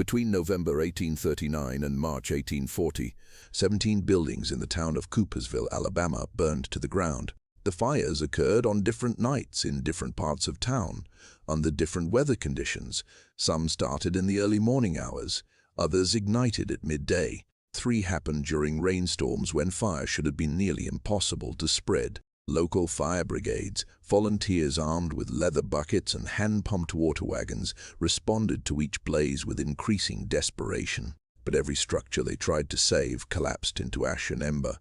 Between November 1839 and March 1840, 17 buildings in the town of Coopersville, Alabama, burned to the ground. The fires occurred on different nights in different parts of town, under different weather conditions. Some started in the early morning hours, others ignited at midday. 3 happened during rainstorms when fire should have been nearly impossible to spread. Local fire brigades, volunteers armed with leather buckets and hand-pumped water wagons, responded to each blaze with increasing desperation. But every structure they tried to save collapsed into ash and ember.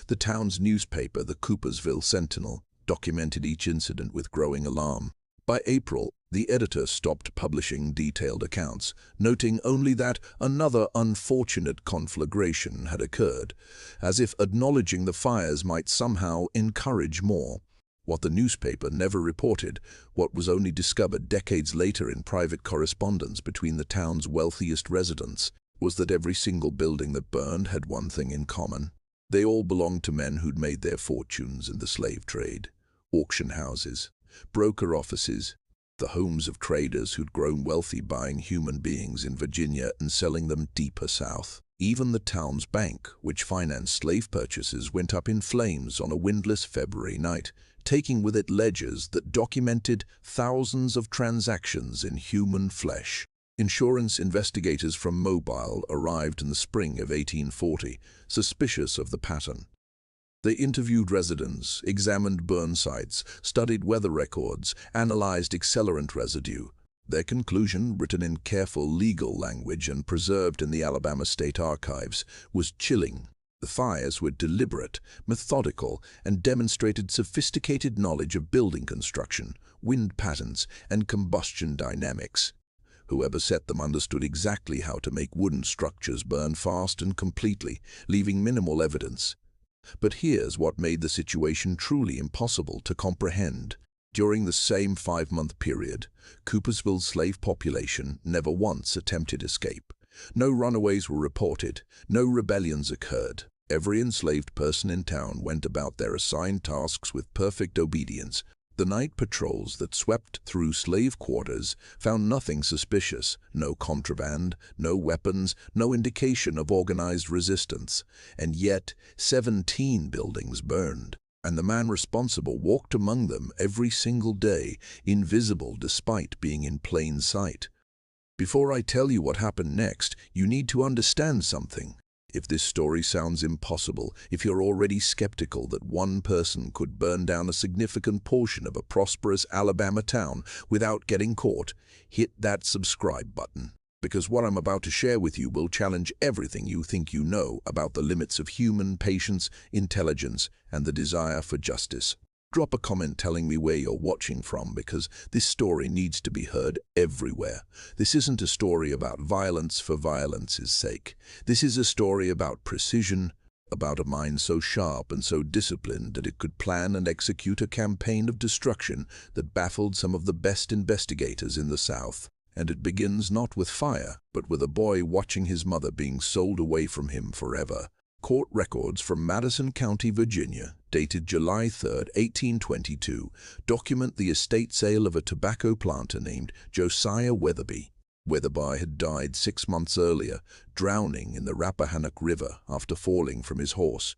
The town's newspaper, the Coopersville Sentinel, documented each incident with growing alarm. By April, the editor stopped publishing detailed accounts, noting only that another unfortunate conflagration had occurred, as if acknowledging the fires might somehow encourage more. What the newspaper never reported, what was only discovered decades later in private correspondence between the town's wealthiest residents, was that every single building that burned had one thing in common. They all belonged to men who'd made their fortunes in the slave trade. Auction houses, broker offices, the homes of traders who'd grown wealthy buying human beings in Virginia and selling them deeper south. Even the town's bank, which financed slave purchases, went up in flames on a windless February night, taking with it ledgers that documented thousands of transactions in human flesh. Insurance investigators from Mobile arrived in the spring of 1840, suspicious of the pattern. They interviewed residents, examined burn sites, studied weather records, analyzed accelerant residue. Their conclusion, written in careful legal language and preserved in the Alabama State Archives, was chilling. The fires were deliberate, methodical, and demonstrated sophisticated knowledge of building construction, wind patterns, and combustion dynamics. Whoever set them understood exactly how to make wooden structures burn fast and completely, leaving minimal evidence. But here's what made the situation truly impossible to comprehend. During the same 5-month period, Coopersville's slave population never once attempted escape. No runaways were reported, no rebellions occurred. Every enslaved person in town went about their assigned tasks with perfect obedience. The night patrols that swept through slave quarters found nothing suspicious, no contraband, no weapons, no indication of organized resistance. And yet, 17 buildings burned, and the man responsible walked among them every single day, invisible despite being in plain sight. Before I tell you what happened next, you need to understand something. If this story sounds impossible, if you're already skeptical that one person could burn down a significant portion of a prosperous Alabama town without getting caught, hit that subscribe button. Because what I'm about to share with you will challenge everything you think you know about the limits of human patience, intelligence, and the desire for justice. Drop a comment telling me where you're watching from, because this story needs to be heard everywhere. This isn't a story about violence for violence's sake. This is a story about precision, about a mind so sharp and so disciplined that it could plan and execute a campaign of destruction that baffled some of the best investigators in the South. And it begins not with fire, but with a boy watching his mother being sold away from him forever. Court records from Madison County, Virginia, dated July 3, 1822, document the estate sale of a tobacco planter named Josiah Weatherby. Weatherby had died 6 months earlier, drowning in the Rappahannock River after falling from his horse.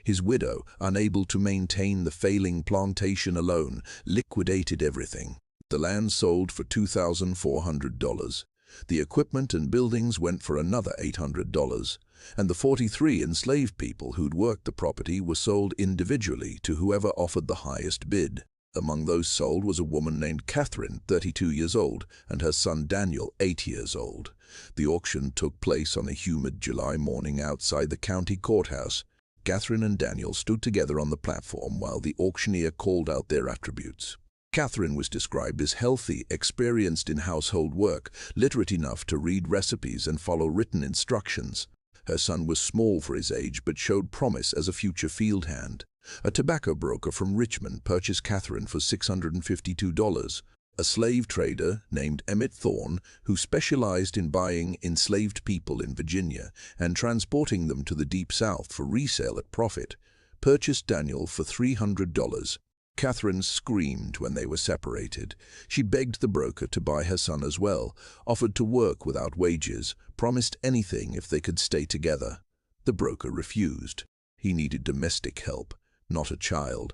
His widow, unable to maintain the failing plantation alone, liquidated everything. The land sold for $2,400. The equipment and buildings went for another $800, and the 43 enslaved people who'd worked the property were sold individually to whoever offered the highest bid. Among those sold was a woman named Catherine, 32 years old, and her son Daniel, 8 years old. The auction took place on a humid July morning outside the county courthouse. Catherine and Daniel stood together on the platform while the auctioneer called out their attributes. Catherine was described as healthy, experienced in household work, literate enough to read recipes and follow written instructions. Her son was small for his age but showed promise as a future field hand. A tobacco broker from Richmond purchased Catherine for $652. A slave trader named Emmett Thorne, who specialized in buying enslaved people in Virginia and transporting them to the Deep South for resale at profit, purchased Daniel for $300. Catherine screamed when they were separated. She begged the broker to buy her son as well, offered to work without wages, promised anything if they could stay together. The broker refused. He needed domestic help, not a child.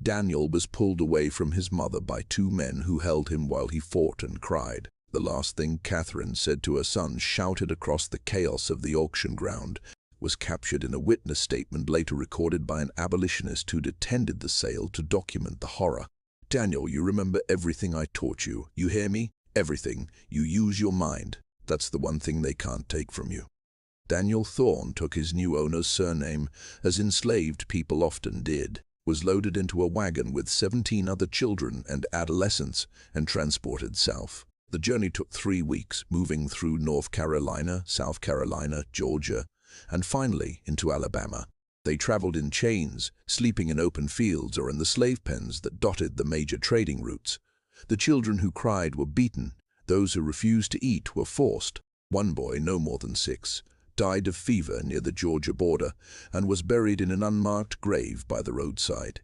Daniel was pulled away from his mother by two men who held him while he fought and cried. The last thing Catherine said to her son, shouted across the chaos of the auction ground, was captured in a witness statement later recorded by an abolitionist who'd attended the sale to document the horror. "Daniel, you remember everything I taught you. You hear me? Everything. You use your mind. That's the one thing they can't take from you." Daniel Thorne took his new owner's surname, as enslaved people often did, was loaded into a wagon with 17 other children and adolescents, and transported south. The journey took 3 weeks, moving through North Carolina, South Carolina, Georgia, and finally into Alabama. They traveled in chains, sleeping in open fields or in the slave pens that dotted the major trading routes. The children who cried were beaten. Those who refused to eat were forced. One boy, no more than 6, died of fever near the Georgia border and was buried in an unmarked grave by the roadside.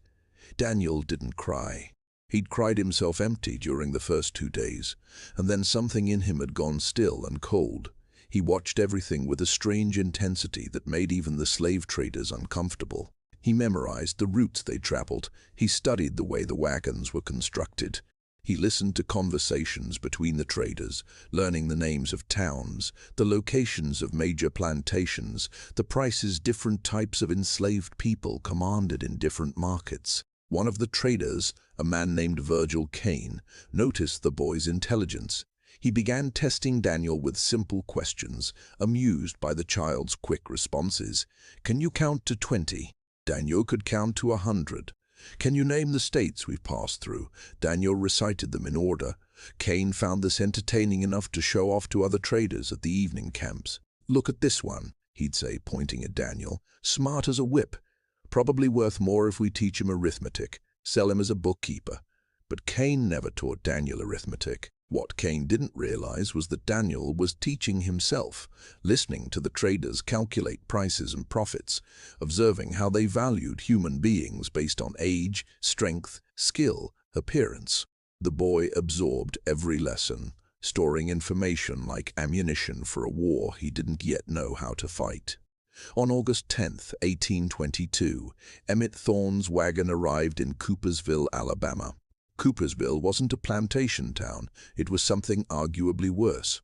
Daniel didn't cry. He'd cried himself empty during the first 2 days, and then something in him had gone still and cold. He watched everything with a strange intensity that made even the slave traders uncomfortable. He memorized the routes they traveled. He studied the way the wagons were constructed. He listened to conversations between the traders, learning the names of towns, the locations of major plantations, the prices different types of enslaved people commanded in different markets. One of the traders, a man named Virgil Kane, noticed the boy's intelligence. He began testing Daniel with simple questions, amused by the child's quick responses. "Can you count to 20? Daniel could count to 100. "Can you name the states we've passed through?" Daniel recited them in order. Kane found this entertaining enough to show off to other traders at the evening camps. "Look at this one," he'd say, pointing at Daniel. "Smart as a whip. Probably worth more if we teach him arithmetic. Sell him as a bookkeeper." But Kane never taught Daniel arithmetic. What Kane didn't realize was that Daniel was teaching himself, listening to the traders calculate prices and profits, observing how they valued human beings based on age, strength, skill, appearance. The boy absorbed every lesson, storing information like ammunition for a war he didn't yet know how to fight. On August 10, 1822, Emmett Thorne's wagon arrived in Coopersville, Alabama. Coopersville wasn't a plantation town, it was something arguably worse.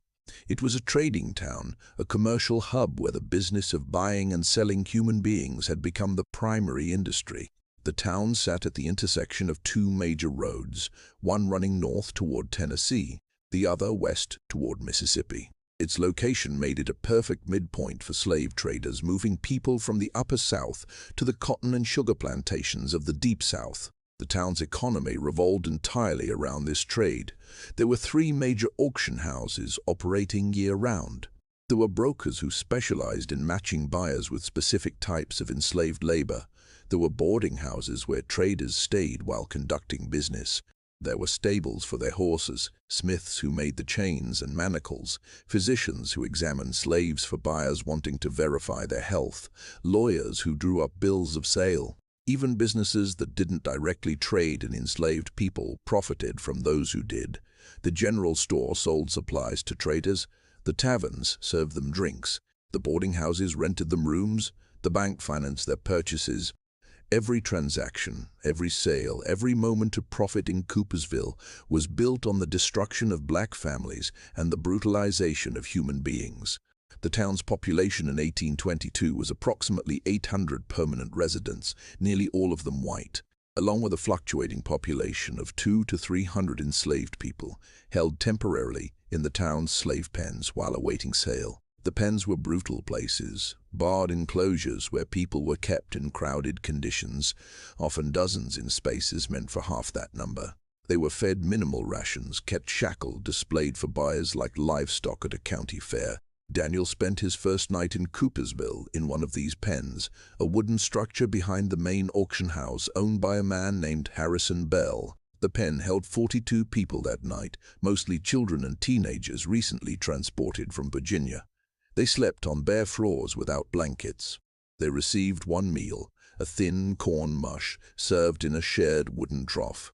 It was a trading town, a commercial hub where the business of buying and selling human beings had become the primary industry. The town sat at the intersection of 2 major roads, one running north toward Tennessee, the other west toward Mississippi. Its location made it a perfect midpoint for slave traders moving people from the Upper South to the cotton and sugar plantations of the Deep South. The town's economy revolved entirely around this trade. There were 3 major auction houses operating year-round. There were brokers who specialized in matching buyers with specific types of enslaved labor. There were boarding houses where traders stayed while conducting business. There were stables for their horses, smiths who made the chains and manacles, physicians who examined slaves for buyers wanting to verify their health, lawyers who drew up bills of sale. Even businesses that didn't directly trade in enslaved people profited from those who did. The general store sold supplies to traders. The taverns served them drinks. The boarding houses rented them rooms. The bank financed their purchases. Every transaction, every sale, every moment of profit in Coopersville was built on the destruction of black families and the brutalization of human beings. The town's population in 1822 was approximately 800 permanent residents, nearly all of them white, along with a fluctuating population of 200 to 300 enslaved people, held temporarily in the town's slave pens while awaiting sale. The pens were brutal places, barred enclosures where people were kept in crowded conditions, often dozens in spaces meant for half that number. They were fed minimal rations, kept shackled, displayed for buyers like livestock at a county fair. Daniel spent his first night in Coopersville in one of these pens, a wooden structure behind the main auction house owned by a man named Harrison Bell. The pen held 42 people that night, mostly children and teenagers recently transported from Virginia. They slept on bare floors without blankets. They received one meal, a thin corn mush served in a shared wooden trough.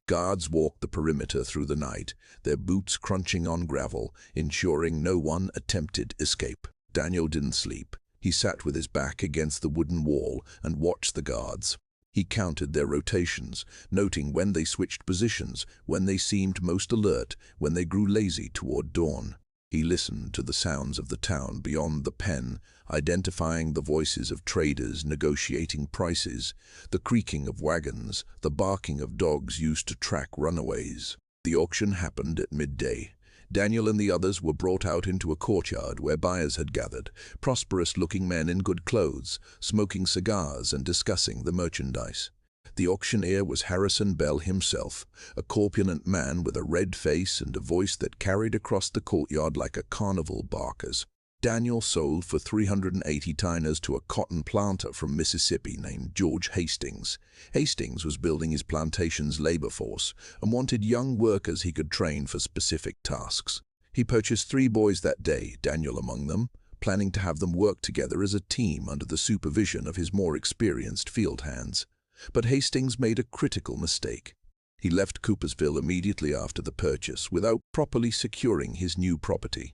Guards walked the perimeter through the night, their boots crunching on gravel, ensuring no one attempted escape. Daniel didn't sleep. He sat with his back against the wooden wall and watched the guards. He counted their rotations, noting when they switched positions, when they seemed most alert, when they grew lazy toward dawn. He listened to the sounds of the town beyond the pen, identifying the voices of traders negotiating prices, the creaking of wagons, the barking of dogs used to track runaways. The auction happened at midday. Daniel and the others were brought out into a courtyard where buyers had gathered, prosperous-looking men in good clothes, smoking cigars and discussing the merchandise. The auctioneer was Harrison Bell himself, a corpulent man with a red face and a voice that carried across the courtyard like a carnival barker's. Daniel sold for 380 tiners to a cotton planter from Mississippi named George Hastings. Hastings was building his plantation's labor force and wanted young workers he could train for specific tasks. He purchased 3 boys that day, Daniel among them, planning to have them work together as a team under the supervision of his more experienced field hands. But Hastings made a critical mistake. He left Coopersville immediately after the purchase without properly securing his new property.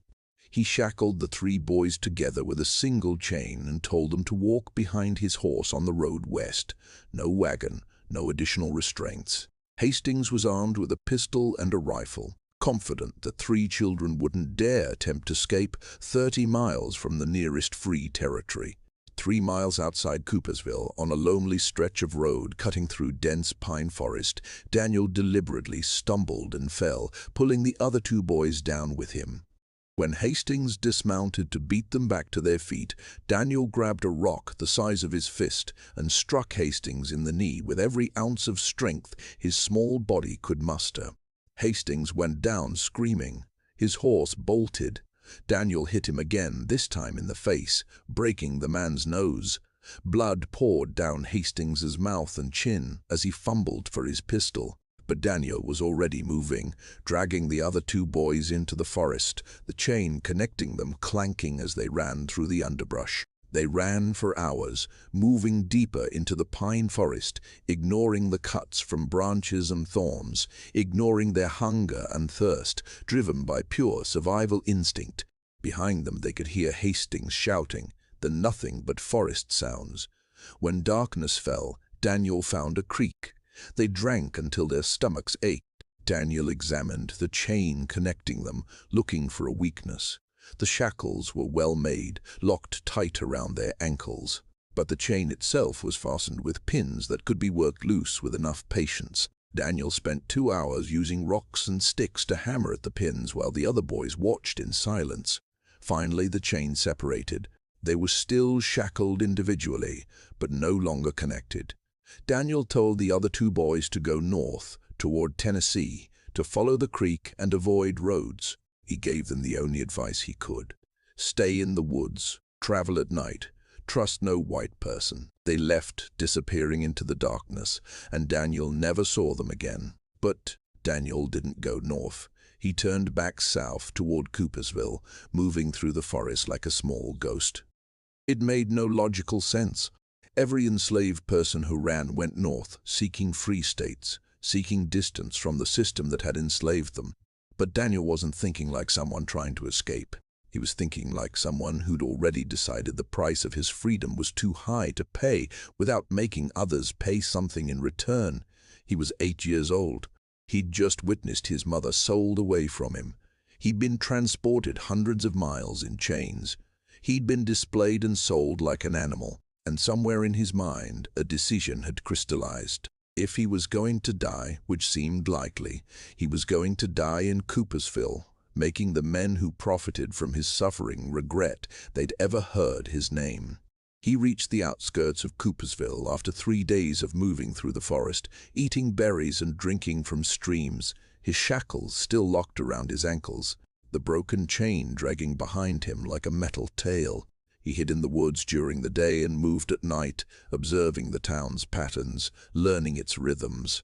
He shackled the 3 boys together with a single chain and told them to walk behind his horse on the road west. No wagon, no additional restraints. Hastings was armed with a pistol and a rifle, confident that 3 children wouldn't dare attempt to escape 30 miles from the nearest free territory. 3 miles outside Coopersville, on a lonely stretch of road cutting through dense pine forest, Daniel deliberately stumbled and fell, pulling the other 2 boys down with him. When Hastings dismounted to beat them back to their feet, Daniel grabbed a rock the size of his fist and struck Hastings in the knee with every ounce of strength his small body could muster. Hastings went down screaming. His horse bolted. Daniel hit him again, this time in the face, breaking the man's nose. Blood poured down Hastings's mouth and chin as he fumbled for his pistol. But Daniel was already moving, dragging the other 2 boys into the forest, the chain connecting them clanking as they ran through the underbrush. They ran for hours, moving deeper into the pine forest, ignoring the cuts from branches and thorns, ignoring their hunger and thirst, driven by pure survival instinct. Behind them they could hear Hastings shouting, the nothing but forest sounds. When darkness fell, Daniel found a creek. They drank until their stomachs ached. Daniel examined the chain connecting them, looking for a weakness. The shackles were well made, locked tight around their ankles, but the chain itself was fastened with pins that could be worked loose with enough patience. Daniel spent 2 hours using rocks and sticks to hammer at the pins while the other boys watched in silence. Finally, the chain separated. They were still shackled individually, but no longer connected. Daniel told the other 2 boys to go north, toward Tennessee, to follow the creek and avoid roads. He gave them the only advice he could. Stay in the woods, travel at night, trust no white person. They left, disappearing into the darkness, and Daniel never saw them again. But Daniel didn't go north. He turned back south toward Coopersville, moving through the forest like a small ghost. It made no logical sense. Every enslaved person who ran went north, seeking free states, seeking distance from the system that had enslaved them. But Daniel wasn't thinking like someone trying to escape. He was thinking like someone who'd already decided the price of his freedom was too high to pay without making others pay something in return. He was 8 years old. He'd just witnessed his mother sold away from him. He'd been transported hundreds of miles in chains. He'd been displayed and sold like an animal. And somewhere in his mind, a decision had crystallized. If he was going to die, which seemed likely, he was going to die in Coopersville, making the men who profited from his suffering regret they'd ever heard his name. He reached the outskirts of Coopersville after 3 days of moving through the forest, eating berries and drinking from streams, his shackles still locked around his ankles, the broken chain dragging behind him like a metal tail. He hid in the woods during the day and moved at night, observing the town's patterns, learning its rhythms.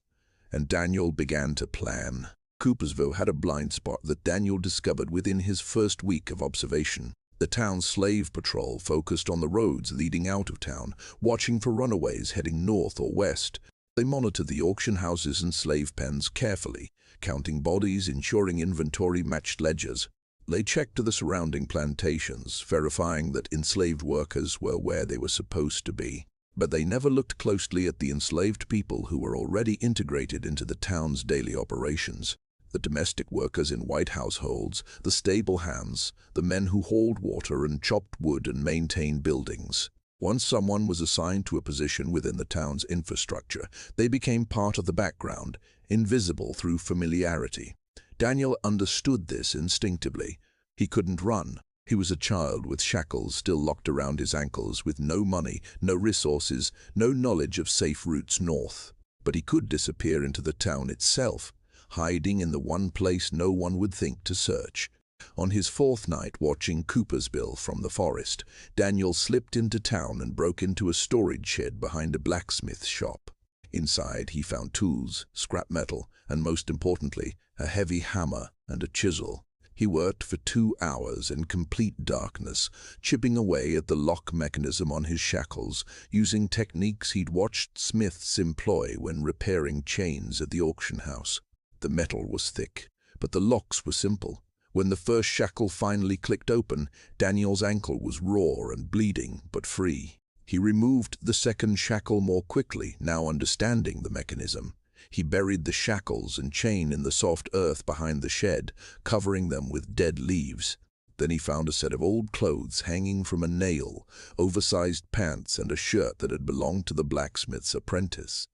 And Daniel began to plan. Coopersville had a blind spot that Daniel discovered within his first week of observation. The town's slave patrol focused on the roads leading out of town, watching for runaways heading north or west. They monitored the auction houses and slave pens carefully, counting bodies, ensuring inventory matched ledgers. They checked the surrounding plantations, verifying that enslaved workers were where they were supposed to be. But they never looked closely at the enslaved people who were already integrated into the town's daily operations. The domestic workers in white households, the stable hands, the men who hauled water and chopped wood and maintained buildings. Once someone was assigned to a position within the town's infrastructure, they became part of the background, invisible through familiarity. Daniel understood this instinctively. He couldn't run. He was a child with shackles still locked around his ankles, with no money, no resources, no knowledge of safe routes north. But he could disappear into the town itself, hiding in the one place no one would think to search. On his fourth night watching Coopersville from the forest, Daniel slipped into town and broke into a storage shed behind a blacksmith shop. Inside, he found tools, scrap metal, and most importantly, a heavy hammer and a chisel. He worked for 2 hours in complete darkness, chipping away at the lock mechanism on his shackles, using techniques he'd watched smiths employ when repairing chains at the auction house. The metal was thick, but the locks were simple. When the first shackle finally clicked open, Daniel's ankle was raw and bleeding, but free. He removed the second shackle more quickly, now understanding the mechanism. He buried the shackles and chain in the soft earth behind the shed, covering them with dead leaves. Then he found a set of old clothes hanging from a nail, oversized pants and a shirt that had belonged to the blacksmith's apprentice.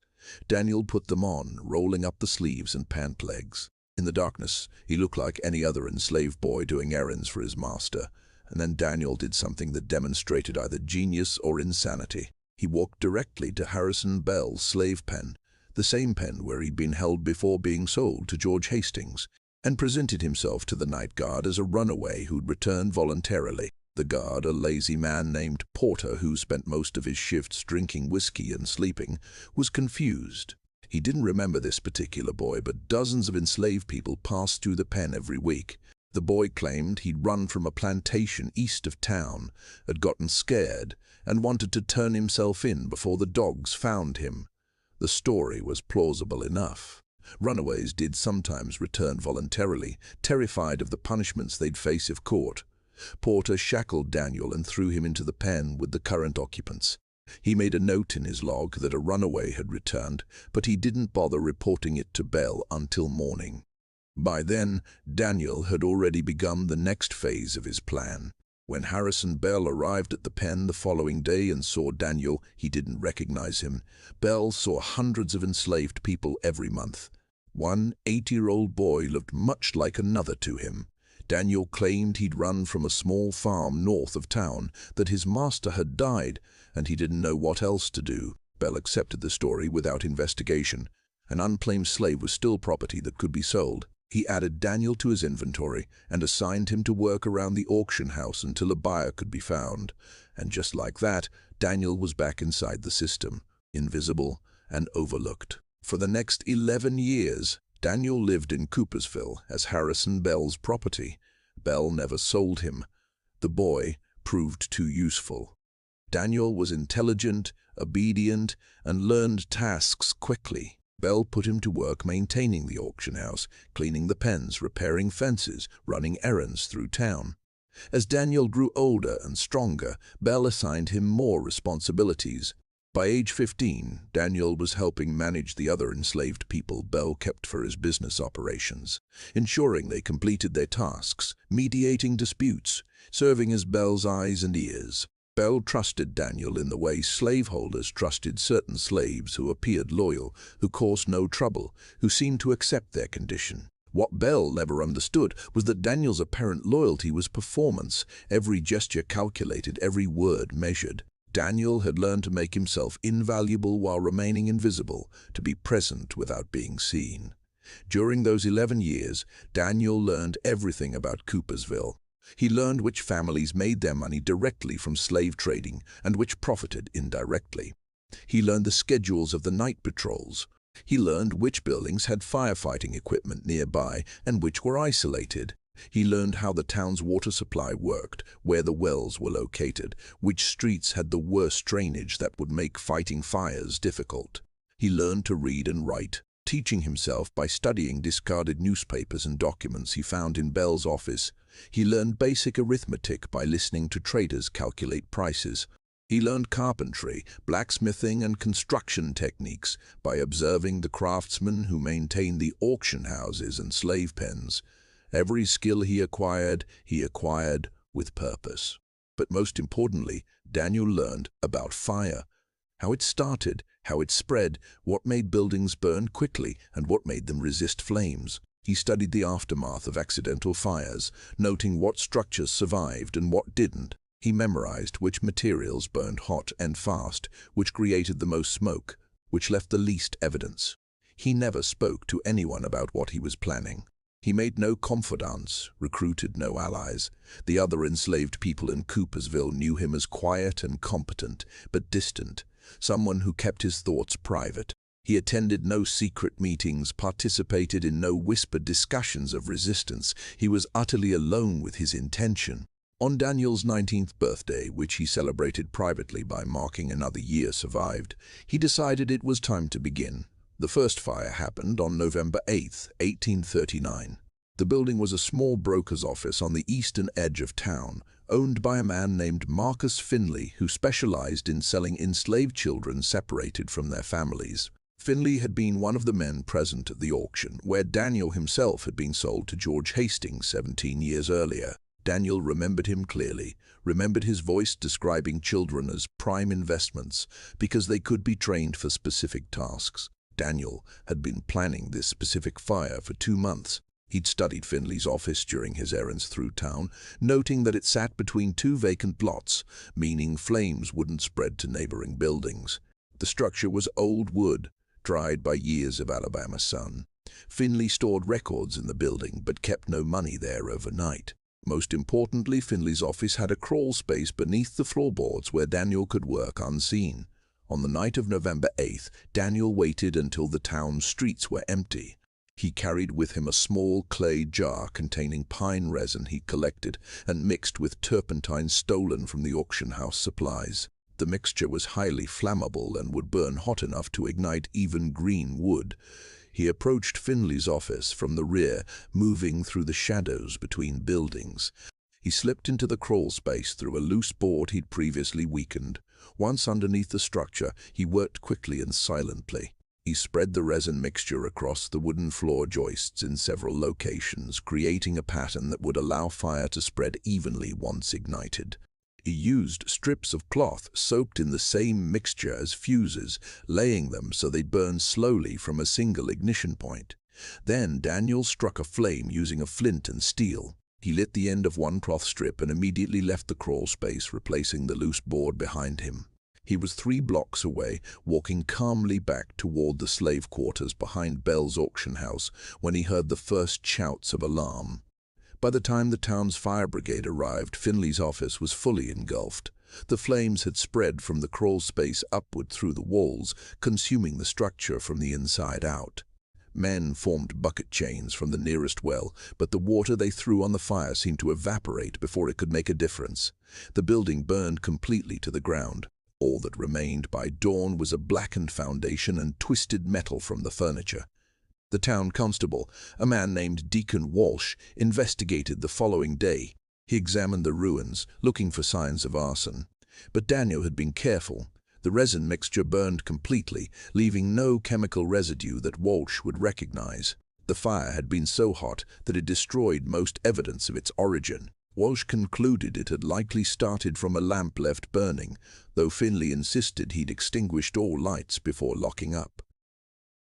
Daniel put them on, rolling up the sleeves and pant legs. In the darkness, he looked like any other enslaved boy doing errands for his master. And then Daniel did something that demonstrated either genius or insanity. He walked directly to Harrison Bell's slave pen, the same pen where he'd been held before being sold to George Hastings, and presented himself to the night guard as a runaway who'd returned voluntarily. The guard, a lazy man named Porter who spent most of his shifts drinking whiskey and sleeping, was confused. He didn't remember this particular boy, but dozens of enslaved people passed through the pen every week. The boy claimed he'd run from a plantation east of town, had gotten scared, and wanted to turn himself in before the dogs found him. The story was plausible enough. Runaways did sometimes return voluntarily, terrified of the punishments they'd face if caught. Porter shackled Daniel and threw him into the pen with the current occupants. He made a note in his log that a runaway had returned, but he didn't bother reporting it to Bell until morning. By then, Daniel had already begun the next phase of his plan. When Harrison Bell arrived at the pen the following day and saw Daniel, he didn't recognize him. Bell saw hundreds of enslaved people every month. One 80-year-old boy looked much like another to him. Daniel claimed he'd run from a small farm north of town, that his master had died, and he didn't know what else to do. Bell accepted the story without investigation. An unclaimed slave was still property that could be sold. He added Daniel to his inventory and assigned him to work around the auction house until a buyer could be found. And just like that, Daniel was back inside the system, invisible and overlooked. For the next 11 years, Daniel lived in Coopersville as Harrison Bell's property. Bell never sold him. The boy proved too useful. Daniel was intelligent, obedient, and learned tasks quickly. Bell put him to work maintaining the auction house, cleaning the pens, repairing fences, running errands through town. As Daniel grew older and stronger, Bell assigned him more responsibilities. By age 15, Daniel was helping manage the other enslaved people Bell kept for his business operations, ensuring they completed their tasks, mediating disputes, serving as Bell's eyes and ears. Bell trusted Daniel in the way slaveholders trusted certain slaves who appeared loyal, who caused no trouble, who seemed to accept their condition. What Bell never understood was that Daniel's apparent loyalty was performance, every gesture calculated, every word measured. Daniel had learned to make himself invaluable while remaining invisible, to be present without being seen. During those 11 years, Daniel learned everything about Coopersville. He learned which families made their money directly from slave trading and which profited indirectly. He learned the schedules of the night patrols. He learned which buildings had firefighting equipment nearby and which were isolated. He learned how the town's water supply worked, where the wells were located, which streets had the worst drainage that would make fighting fires difficult. He learned to read and write, teaching himself by studying discarded newspapers and documents he found in Bell's office. He learned basic arithmetic by listening to traders calculate prices. He learned carpentry, blacksmithing, and construction techniques by observing the craftsmen who maintained the auction houses and slave pens. Every skill he acquired with purpose. But most importantly, Daniel learned about fire, how it started, how it spread, what made buildings burn quickly, and what made them resist flames. He studied the aftermath of accidental fires, noting what structures survived and what didn't. He memorized which materials burned hot and fast, which created the most smoke, which left the least evidence. He never spoke to anyone about what he was planning. He made no confidants, recruited no allies. The other enslaved people in Coopersville knew him as quiet and competent, but distant, someone who kept his thoughts private. He attended no secret meetings, participated in no whispered discussions of resistance. He was utterly alone with his intention. On Daniel's 19th birthday, which he celebrated privately by marking another year survived, he decided it was time to begin. The first fire happened on November 8, 1839. The building was a small broker's office on the eastern edge of town, owned by a man named Marcus Finley, who specialized in selling enslaved children separated from their families. Finley had been one of the men present at the auction, where Daniel himself had been sold to George Hastings 17 years earlier. Daniel remembered him clearly, remembered his voice describing children as prime investments because they could be trained for specific tasks. Daniel had been planning this specific fire for 2 months. He'd studied Finley's office during his errands through town, noting that it sat between 2 vacant lots, meaning flames wouldn't spread to neighboring buildings. The structure was old wood, dried by years of Alabama sun. Finley stored records in the building but kept no money there overnight. Most importantly, Finley's office had a crawl space beneath the floorboards where Daniel could work unseen. On the night of November 8th, Daniel waited until the town's streets were empty. He carried with him a small clay jar containing pine resin he collected and mixed with turpentine stolen from the auction house supplies. The mixture was highly flammable and would burn hot enough to ignite even green wood. He approached Finley's office from the rear, moving through the shadows between buildings. He slipped into the crawl space through a loose board he'd previously weakened. Once underneath the structure, he worked quickly and silently. He spread the resin mixture across the wooden floor joists in several locations, creating a pattern that would allow fire to spread evenly once ignited. He used strips of cloth soaked in the same mixture as fuses, laying them so they'd burn slowly from a single ignition point. Then Daniel struck a flame using a flint and steel. He lit the end of one cloth strip and immediately left the crawl space, replacing the loose board behind him. He was 3 blocks away, walking calmly back toward the slave quarters behind Bell's auction house, when he heard the first shouts of alarm. By the time the town's fire brigade arrived, Finley's office was fully engulfed. The flames had spread from the crawl space upward through the walls, consuming the structure from the inside out. Men formed bucket chains from the nearest well, but the water they threw on the fire seemed to evaporate before it could make a difference. The building burned completely to the ground. All that remained by dawn was a blackened foundation and twisted metal from the furniture. The town constable, a man named Deacon Walsh, investigated the following day. He examined the ruins, looking for signs of arson. But Daniel had been careful. The resin mixture burned completely, leaving no chemical residue that Walsh would recognize. The fire had been so hot that it destroyed most evidence of its origin. Walsh concluded it had likely started from a lamp left burning, though Finley insisted he'd extinguished all lights before locking up.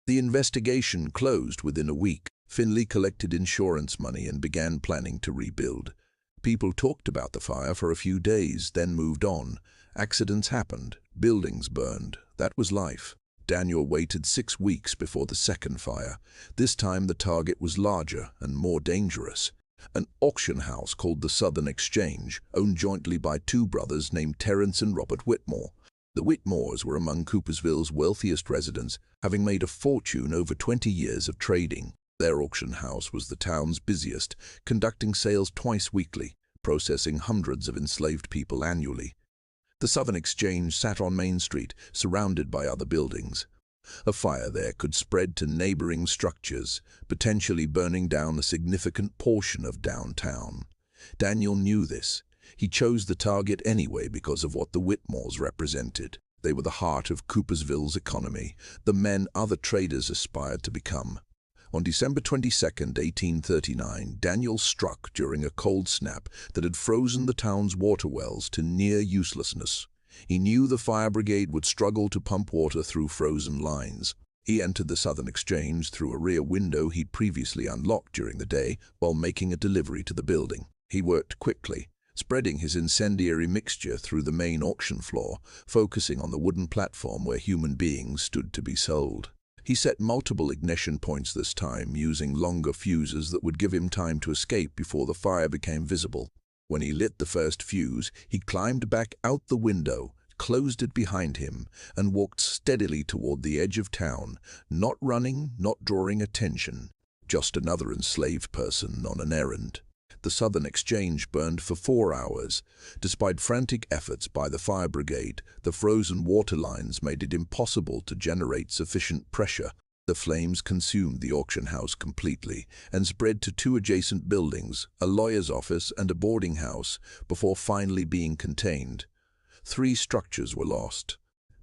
The investigation closed within a week. Finley collected insurance money and began planning to rebuild. People talked about the fire for a few days, then moved on. Accidents happened, buildings burned. That was life. Daniel waited 6 weeks before the second fire. This time the target was larger and more dangerous. An auction house called the Southern Exchange, owned jointly by 2 brothers named Terence and Robert Whitmore. The Whitmores were among Coopersville's wealthiest residents, having made a fortune over 20 years of trading. Their auction house was the town's busiest, conducting sales twice weekly, processing hundreds of enslaved people annually. The Southern Exchange sat on Main Street, surrounded by other buildings. A fire there could spread to neighboring structures, potentially burning down a significant portion of downtown. Daniel knew this. He chose the target anyway because of what the Whitmores represented. They were the heart of Coopersville's economy, the men other traders aspired to become. On December 22, 1839, Daniel struck during a cold snap that had frozen the town's water wells to near uselessness. He knew the fire brigade would struggle to pump water through frozen lines. He entered the Southern Exchange through a rear window he'd previously unlocked during the day while making a delivery to the building. He worked quickly, spreading his incendiary mixture through the main auction floor, focusing on the wooden platform where human beings stood to be sold. He set multiple ignition points this time, using longer fuses that would give him time to escape before the fire became visible. When he lit the first fuse, he climbed back out the window, closed it behind him, and walked steadily toward the edge of town, not running, not drawing attention, just another enslaved person on an errand. The Southern Exchange burned for 4 hours. Despite frantic efforts by the fire brigade, the frozen water lines made it impossible to generate sufficient pressure. The flames consumed the auction house completely and spread to 2 adjacent buildings, a lawyer's office and a boarding house, before finally being contained. 3 structures were lost.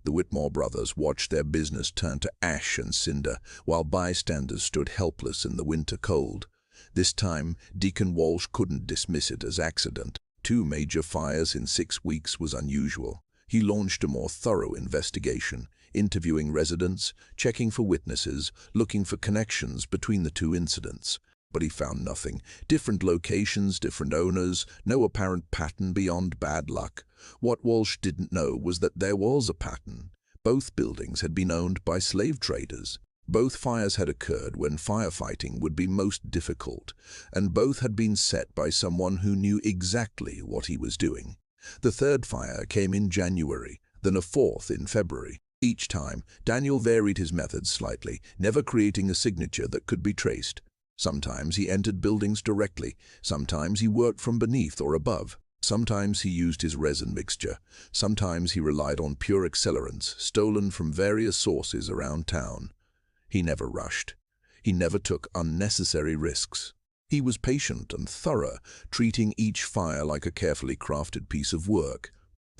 The Whitmore brothers watched their business turn to ash and cinder, while bystanders stood helpless in the winter cold. This time, Deacon Walsh couldn't dismiss it as accident. 2 major fires in 6 weeks was unusual. He launched a more thorough investigation, interviewing residents, checking for witnesses, looking for connections between the 2 incidents. But he found nothing. Different locations, different owners, no apparent pattern beyond bad luck. What Walsh didn't know was that there was a pattern. Both buildings had been owned by slave traders. Both fires had occurred when firefighting would be most difficult, and both had been set by someone who knew exactly what he was doing. The 3rd fire came in January, then a 4th in February. Each time, Daniel varied his methods slightly, never creating a signature that could be traced. Sometimes he entered buildings directly, sometimes he worked from beneath or above. Sometimes he used his resin mixture, sometimes he relied on pure accelerants stolen from various sources around town. He never rushed. He never took unnecessary risks. He was patient and thorough, treating each fire like a carefully crafted piece of work.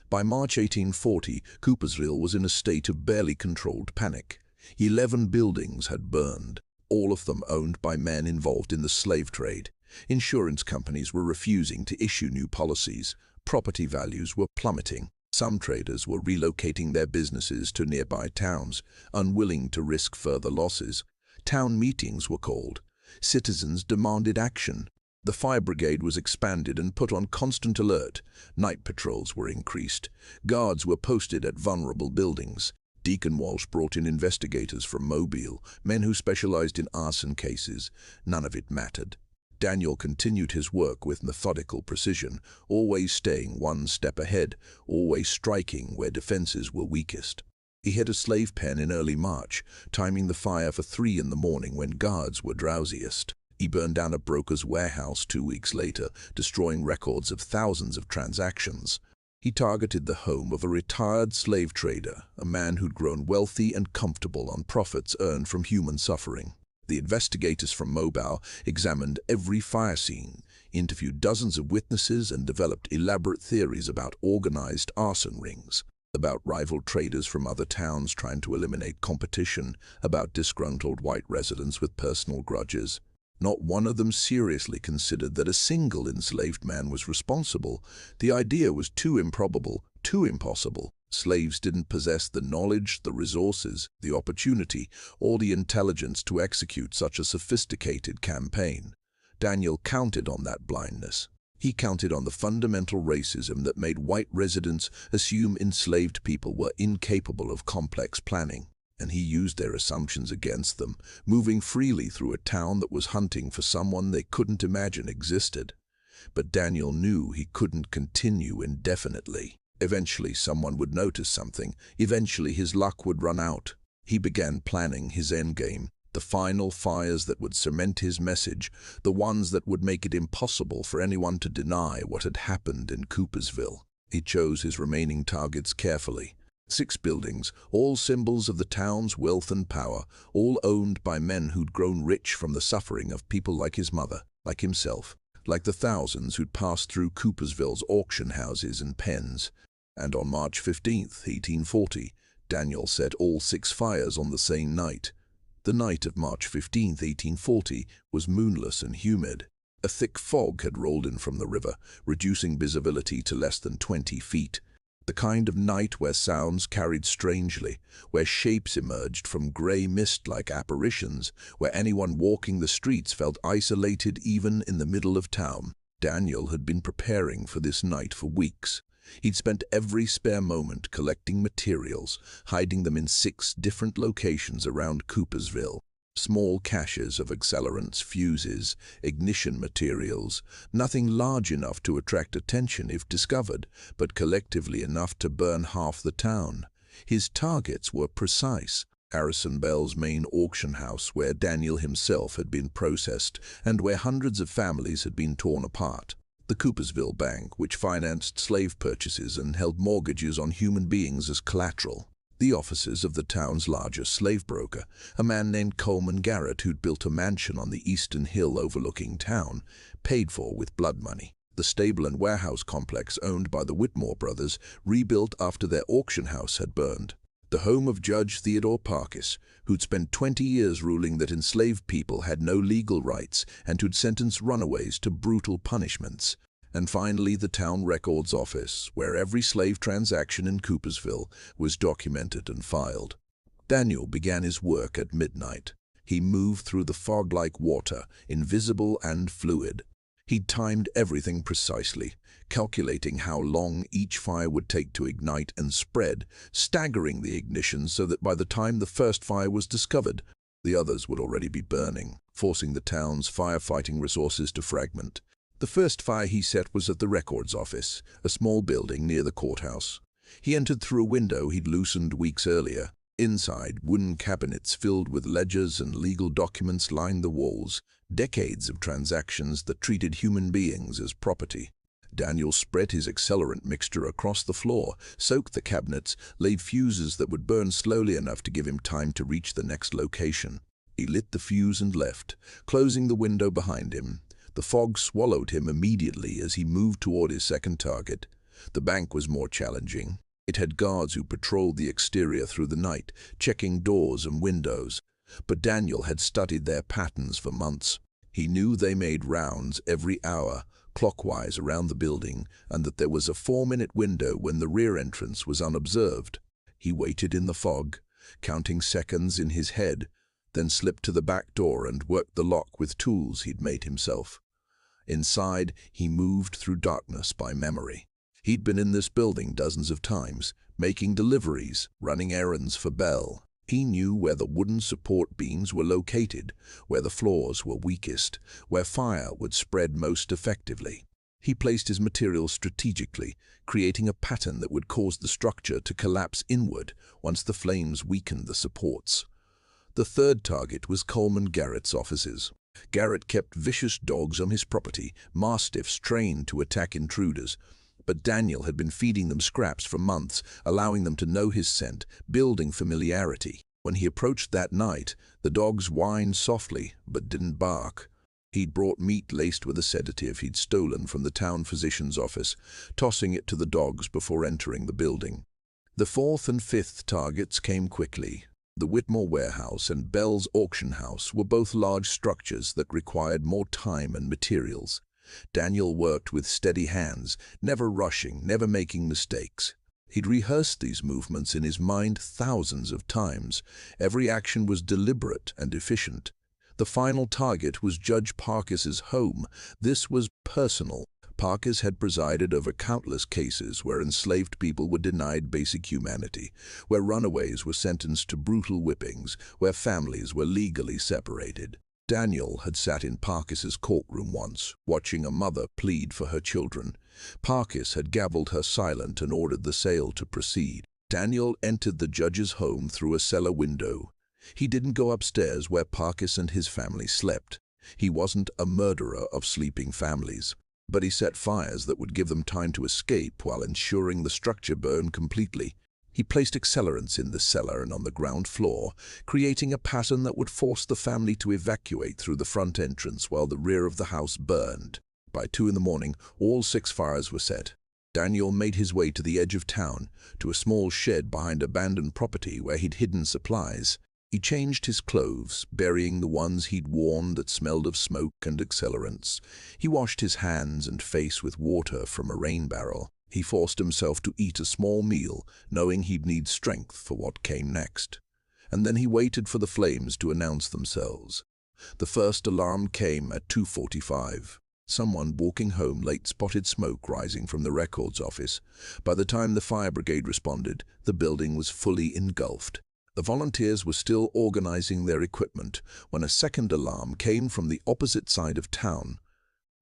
By March 1840, Coopersville was in a state of barely controlled panic. 11 buildings had burned, all of them owned by men involved in the slave trade. Insurance companies were refusing to issue new policies. Property values were plummeting. Some traders were relocating their businesses to nearby towns, unwilling to risk further losses. Town meetings were called. Citizens demanded action. The fire brigade was expanded and put on constant alert. Night patrols were increased. Guards were posted at vulnerable buildings. Deacon Walsh brought in investigators from Mobile, men who specialized in arson cases. None of it mattered. Daniel continued his work with methodical precision, always staying 1 step ahead, always striking where defenses were weakest. He hit a slave pen in early March, timing the fire for 3 in the morning when guards were drowsiest. He burned down a broker's warehouse 2 weeks later, destroying records of thousands of transactions. He targeted the home of a retired slave trader, a man who'd grown wealthy and comfortable on profits earned from human suffering. The investigators from Mobile examined every fire scene, interviewed dozens of witnesses, and developed elaborate theories about organized arson rings, about rival traders from other towns trying to eliminate competition, about disgruntled white residents with personal grudges. Not one of them seriously considered that a single enslaved man was responsible. The idea was too improbable, too impossible. Slaves didn't possess the knowledge, the resources, the opportunity, or the intelligence to execute such a sophisticated campaign. Daniel counted on that blindness. He counted on the fundamental racism that made white residents assume enslaved people were incapable of complex planning, and he used their assumptions against them, moving freely through a town that was hunting for someone they couldn't imagine existed. But Daniel knew he couldn't continue indefinitely. Eventually someone would notice something. Eventually his luck would run out. He began planning his endgame. The final fires that would cement his message, the ones that would make it impossible for anyone to deny what had happened in Coopersville. He chose his remaining targets carefully. 6 buildings, all symbols of the town's wealth and power, all owned by men who'd grown rich from the suffering of people like his mother, like himself, like the thousands who'd passed through Coopersville's auction houses and pens. And on March 15th, 1840, Daniel set all 6 fires on the same night. The night of March 15th, 1840, was moonless and humid. A thick fog had rolled in from the river, reducing visibility to less than 20 feet. The kind of night where sounds carried strangely, where shapes emerged from grey mist-like apparitions, where anyone walking the streets felt isolated even in the middle of town. Daniel had been preparing for this night for weeks. He'd spent every spare moment collecting materials, hiding them in 6 different locations around Coopersville. Small caches of accelerants, fuses, ignition materials, nothing large enough to attract attention if discovered, but collectively enough to burn half the town. His targets were precise. Harrison Bell's main auction house, where Daniel himself had been processed and where hundreds of families had been torn apart. The Coopersville Bank, which financed slave purchases and held mortgages on human beings as collateral. The offices of the town's largest slave broker, a man named Coleman Garrett who'd built a mansion on the eastern hill overlooking town, paid for with blood money. The stable and warehouse complex owned by the Whitmore brothers, rebuilt after their auction house had burned. The home of Judge Theodore Parkes, who'd spent 20 years ruling that enslaved people had no legal rights and who'd sentenced runaways to brutal punishments. And finally, the town records office, where every slave transaction in Coopersville was documented and filed. Daniel began his work at midnight. He moved through the fog-like water, invisible and fluid. He'd timed everything precisely, calculating how long each fire would take to ignite and spread, staggering the ignition so that by the time the first fire was discovered, the others would already be burning, forcing the town's firefighting resources to fragment. The first fire he set was at the records office, a small building near the courthouse. He entered through a window he'd loosened weeks earlier. Inside, wooden cabinets filled with ledgers and legal documents lined the walls, decades of transactions that treated human beings as property. Daniel spread his accelerant mixture across the floor, soaked the cabinets, laid fuses that would burn slowly enough to give him time to reach the next location. He lit the fuse and left, closing the window behind him. The fog swallowed him immediately as he moved toward his second target. The bank was more challenging. It had guards who patrolled the exterior through the night, checking doors and windows. But Daniel had studied their patterns for months. He knew they made rounds every hour, clockwise around the building, and that there was a 4-minute window when the rear entrance was unobserved. He waited in the fog, counting seconds in his head, then slipped to the back door and worked the lock with tools he'd made himself. Inside, he moved through darkness by memory. He'd been in this building dozens of times, making deliveries, running errands for Bell. He knew where the wooden support beams were located, where the floors were weakest, where fire would spread most effectively. He placed his materials strategically, creating a pattern that would cause the structure to collapse inward once the flames weakened the supports. The third target was Coleman Garrett's offices. Garrett kept vicious dogs on his property, mastiffs trained to attack intruders. But Daniel had been feeding them scraps for months, allowing them to know his scent, building familiarity. When he approached that night, the dogs whined softly, but didn't bark. He'd brought meat laced with a sedative he'd stolen from the town physician's office, tossing it to the dogs before entering the building. The fourth and fifth targets came quickly. The Whitmore warehouse and Bell's auction house were both large structures that required more time and materials. Daniel worked with steady hands, never rushing, never making mistakes. He'd rehearsed these movements in his mind thousands of times. Every action was deliberate and efficient. The final target was Judge Parkes's home. This was personal. Parkes had presided over countless cases where enslaved people were denied basic humanity, where runaways were sentenced to brutal whippings, where families were legally separated. Daniel had sat in Parkes's courtroom once, watching a mother plead for her children. Parkes had gavelled her silent and ordered the sale to proceed. Daniel entered the judge's home through a cellar window. He didn't go upstairs where Parkes and his family slept. He wasn't a murderer of sleeping families, but he set fires that would give them time to escape while ensuring the structure burned completely. He placed accelerants in the cellar and on the ground floor, creating a pattern that would force the family to evacuate through the front entrance while the rear of the house burned. By 2 in the morning, all 6 fires were set. Daniel made his way to the edge of town, to a small shed behind abandoned property where he'd hidden supplies. He changed his clothes, burying the ones he'd worn that smelled of smoke and accelerants. He washed his hands and face with water from a rain barrel. He forced himself to eat a small meal, knowing he'd need strength for what came next. And then he waited for the flames to announce themselves. The first alarm came at 2:45. Someone walking home late spotted smoke rising from the records office. By the time the fire brigade responded, the building was fully engulfed. The volunteers were still organizing their equipment when a second alarm came from the opposite side of town.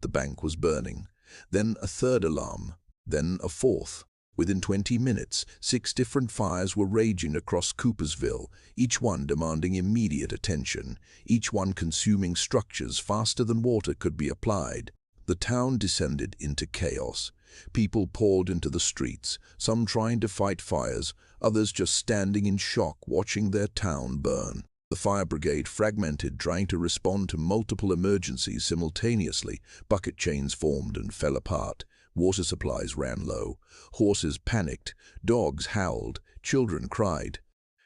The bank was burning. Then a third alarm. Then a fourth. Within 20 minutes, 6 different fires were raging across Coopersville, each one demanding immediate attention, each one consuming structures faster than water could be applied. The town descended into chaos. People poured into the streets, some trying to fight fires, others just standing in shock watching their town burn. The fire brigade fragmented, trying to respond to multiple emergencies simultaneously. Bucket chains formed and fell apart. Water supplies ran low. Horses panicked. Dogs howled. Children cried.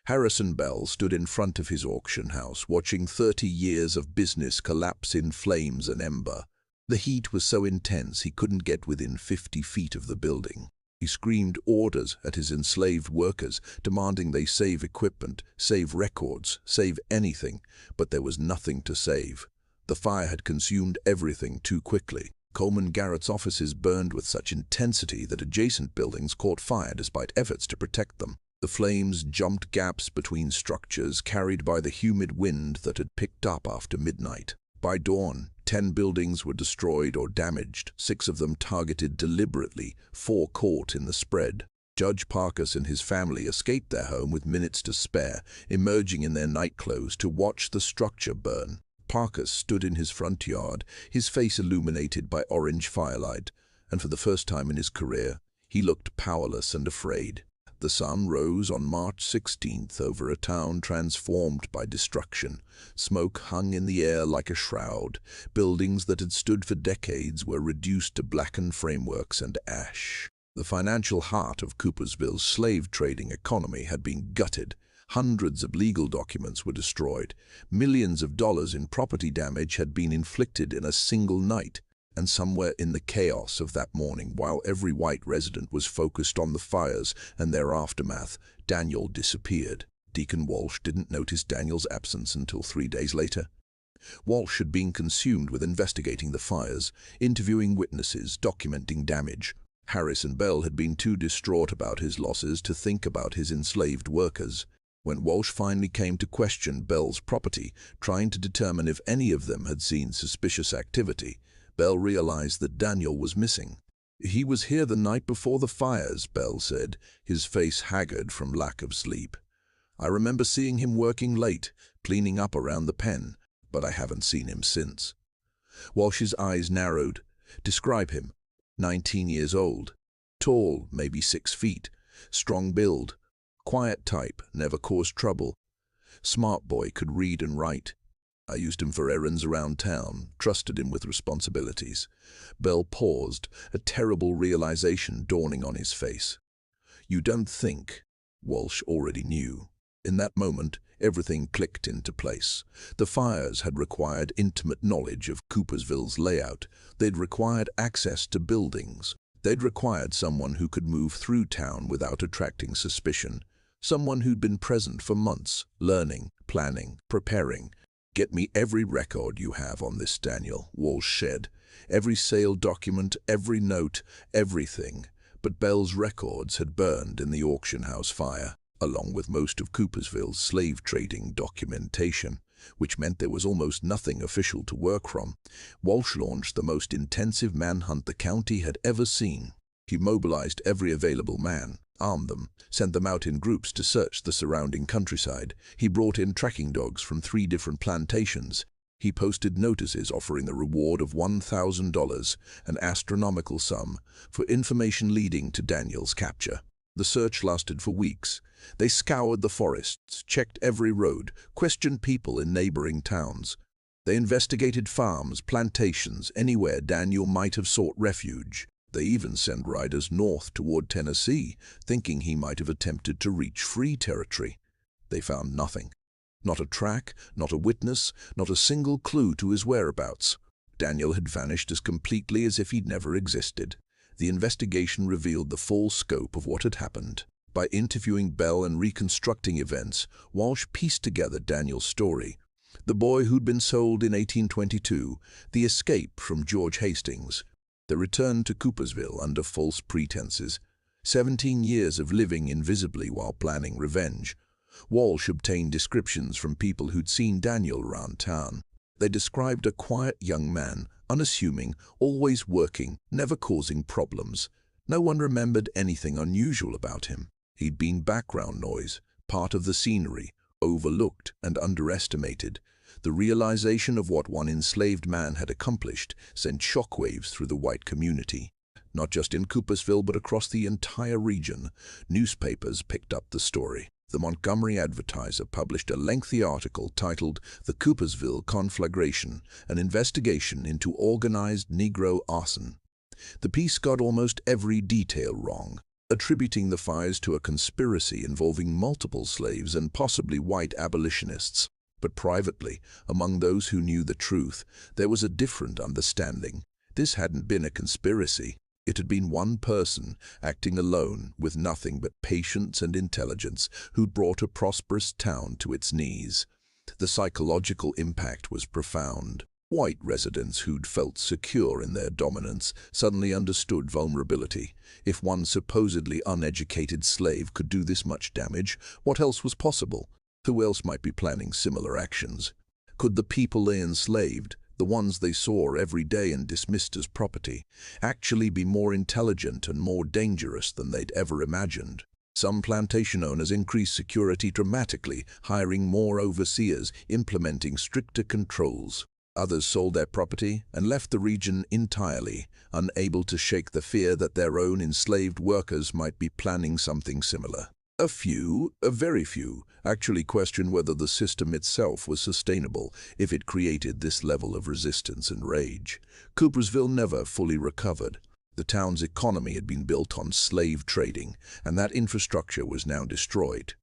Harrison Bell stood in front of his auction house, watching 30 years of business collapse in flames and ember. The heat was so intense he couldn't get within 50 feet of the building. He screamed orders at his enslaved workers, demanding they save equipment, save records, save anything, but there was nothing to save. The fire had consumed everything too quickly. Coleman Garrett's offices burned with such intensity that adjacent buildings caught fire despite efforts to protect them. The flames jumped gaps between structures carried by the humid wind that had picked up after midnight. By dawn, 10 buildings were destroyed or damaged, 6 of them targeted deliberately, 4 caught in the spread. Judge Parkes and his family escaped their home with minutes to spare, emerging in their nightclothes to watch the structure burn. Parkes stood in his front yard, his face illuminated by orange firelight, and for the first time in his career, he looked powerless and afraid. The sun rose on March 16th over a town transformed by destruction. Smoke hung in the air like a shroud. Buildings that had stood for decades were reduced to blackened frameworks and ash. The financial heart of Coopersville's slave trading economy had been gutted. Hundreds of legal documents were destroyed. Millions of dollars in property damage had been inflicted in a single night. And somewhere in the chaos of that morning, while every white resident was focused on the fires and their aftermath, Daniel disappeared. Deacon Walsh didn't notice Daniel's absence until 3 days later. Walsh had been consumed with investigating the fires, interviewing witnesses, documenting damage. Harrison Bell had been too distraught about his losses to think about his enslaved workers. When Walsh finally came to question Bell's property, trying to determine if any of them had seen suspicious activity, Bell realized that Daniel was missing. "He was here the night before the fires," Bell said, his face haggard from lack of sleep. "I remember seeing him working late, cleaning up around the pen, but I haven't seen him since." Walsh's eyes narrowed. "Describe him." 19 years old. Tall, maybe 6 feet. Strong build. Quiet type, never caused trouble. Smart boy, could read and write. I used him for errands around town, trusted him with responsibilities. Bell paused, a terrible realization dawning on his face. "You don't think," Walsh already knew. In that moment, everything clicked into place. The fires had required intimate knowledge of Coopersville's layout. They'd required access to buildings. They'd required someone who could move through town without attracting suspicion. Someone who'd been present for months, learning, planning, preparing. "Get me every record you have on this, Daniel," Walsh said. "Every sale document, every note, everything." But Bell's records had burned in the auction house fire, along with most of Coopersville's slave trading documentation, which meant there was almost nothing official to work from. Walsh launched the most intensive manhunt the county had ever seen. He mobilized every available man, armed them, sent them out in groups to search the surrounding countryside. He brought in tracking dogs from 3 different plantations. He posted notices offering the reward of $1,000, an astronomical sum, for information leading to Daniel's capture. The search lasted for weeks. They scoured the forests, checked every road, questioned people in neighboring towns. They investigated farms, plantations, anywhere Daniel might have sought refuge. They even sent riders north toward Tennessee, thinking he might have attempted to reach free territory. They found nothing. Not a track, not a witness, not a single clue to his whereabouts. Daniel had vanished as completely as if he'd never existed. The investigation revealed the full scope of what had happened. By interviewing Bell and reconstructing events, Walsh pieced together Daniel's story. The boy who'd been sold in 1822, the escape from George Hastings, the return to Coopersville under false pretenses, 17 years of living invisibly while planning revenge. Walsh obtained descriptions from people who'd seen Daniel around town. They described a quiet young man, unassuming, always working, never causing problems. No one remembered anything unusual about him. He'd been background noise, part of the scenery, overlooked and underestimated. The realization of what one enslaved man had accomplished sent shockwaves through the white community. Not just in Coopersville, but across the entire region. Newspapers picked up the story. The Montgomery Advertiser published a lengthy article titled "The Coopersville Conflagration, an Investigation into Organized Negro Arson." The piece got almost every detail wrong, attributing the fires to a conspiracy involving multiple slaves and possibly white abolitionists. But privately, among those who knew the truth, there was a different understanding. This hadn't been a conspiracy. It had been one person, acting alone, with nothing but patience and intelligence, who'd brought a prosperous town to its knees. The psychological impact was profound. White residents who'd felt secure in their dominance suddenly understood vulnerability. If one supposedly uneducated slave could do this much damage, what else was possible? Who else might be planning similar actions? Could the people they enslaved, the ones they saw every day and dismissed as property, actually be more intelligent and more dangerous than they'd ever imagined? Some plantation owners increased security dramatically, hiring more overseers, implementing stricter controls. Others sold their property and left the region entirely, unable to shake the fear that their own enslaved workers might be planning something similar. A very few, actually questioned whether the system itself was sustainable if it created this level of resistance and rage. Coopersville never fully recovered. The town's economy had been built on slave trading, and that infrastructure was now destroyed.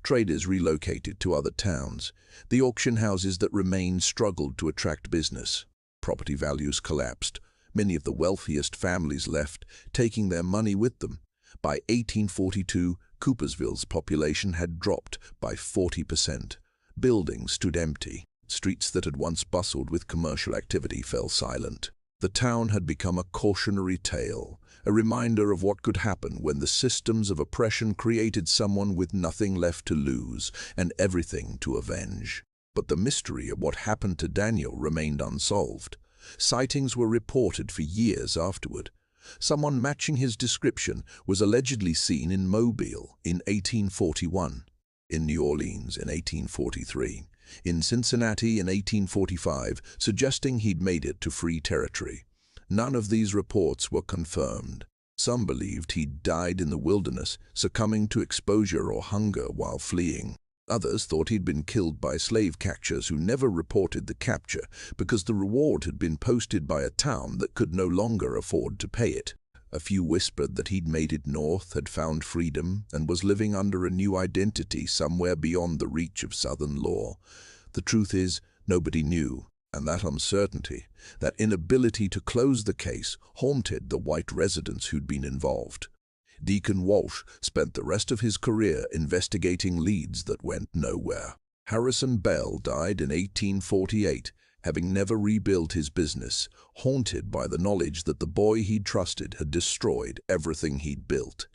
Traders relocated to other towns. The auction houses that remained struggled to attract business. Property values collapsed. Many of the wealthiest families left, taking their money with them. By 1842, Coopersville's population had dropped by 40%. Buildings stood empty. Streets that had once bustled with commercial activity fell silent. The town had become a cautionary tale, a reminder of what could happen when the systems of oppression created someone with nothing left to lose and everything to avenge. But the mystery of what happened to Daniel remained unsolved. Sightings were reported for years afterward. Someone matching his description was allegedly seen in Mobile in 1841, in New Orleans in 1843, in Cincinnati in 1845, suggesting he'd made it to free territory. None of these reports were confirmed. Some believed he'd died in the wilderness, succumbing to exposure or hunger while fleeing. Others thought he'd been killed by slave catchers who never reported the capture because the reward had been posted by a town that could no longer afford to pay it. A few whispered that he'd made it north, had found freedom, and was living under a new identity somewhere beyond the reach of Southern law. The truth is, nobody knew, and that uncertainty, that inability to close the case, haunted the white residents who'd been involved. Deacon Walsh spent the rest of his career investigating leads that went nowhere. Harrison Bell died in 1848, having never rebuilt his business, haunted by the knowledge that the boy he'd trusted had destroyed everything he'd built.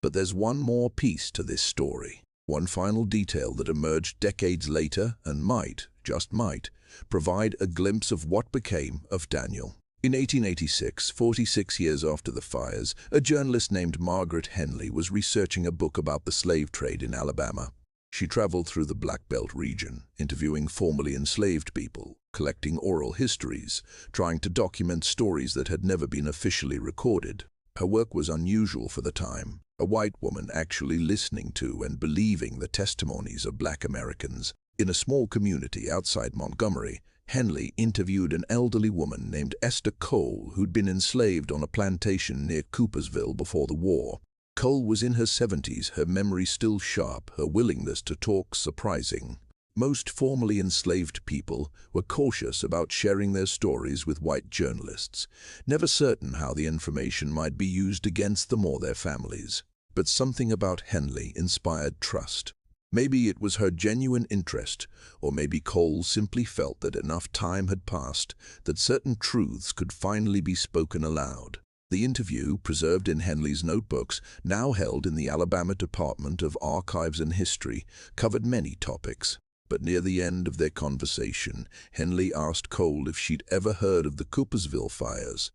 But there's one more piece to this story, one final detail that emerged decades later and might, just might, provide a glimpse of what became of Daniel. In 1886, 46 years after the fires, a journalist named Margaret Henley was researching a book about the slave trade in Alabama. She traveled through the Black Belt region, interviewing formerly enslaved people, collecting oral histories, trying to document stories that had never been officially recorded. Her work was unusual for the time, a white woman actually listening to and believing the testimonies of Black Americans. In a small community outside Montgomery, Henley interviewed an elderly woman named Esther Cole who'd been enslaved on a plantation near Coopersville before the war. Cole was in her 70s, her memory still sharp, her willingness to talk surprising. Most formerly enslaved people were cautious about sharing their stories with white journalists, never certain how the information might be used against them or their families. But something about Henley inspired trust. Maybe it was her genuine interest, or maybe Cole simply felt that enough time had passed that certain truths could finally be spoken aloud. The interview, preserved in Henley's notebooks, now held in the Alabama Department of Archives and History, covered many topics. But near the end of their conversation, Henley asked Cole if she'd ever heard of the Coopersville fires.